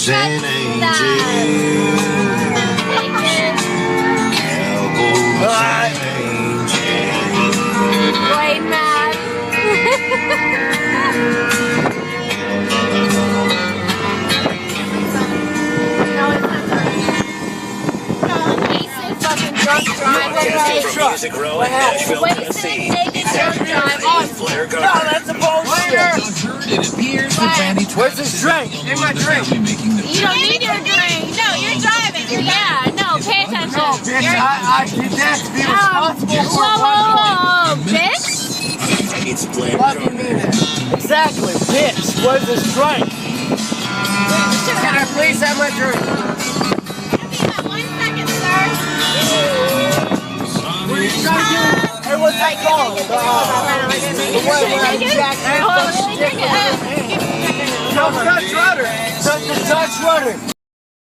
San Angel. Cowboys and angels. Wait, Matt. Fucking drunk drive. Music Row in Nashville, Tennessee. Flair No, that's a bullshit. It appears that Randy Where's his drink? In my drink. You don't need your drink. No, you're driving. Yeah, no, pay attention. No, bitch, I did that to be responsible for Whoa, bitch. It's Flair What do you mean that? Exactly, bitch. Where's his drink? Can I please have my drink? Give me 1 second, sir. What are you trying to do? Hey, what's that called? The one where I jacked Hold on, let me drink it. No, Dutch Rudder. The Dutch Rudder.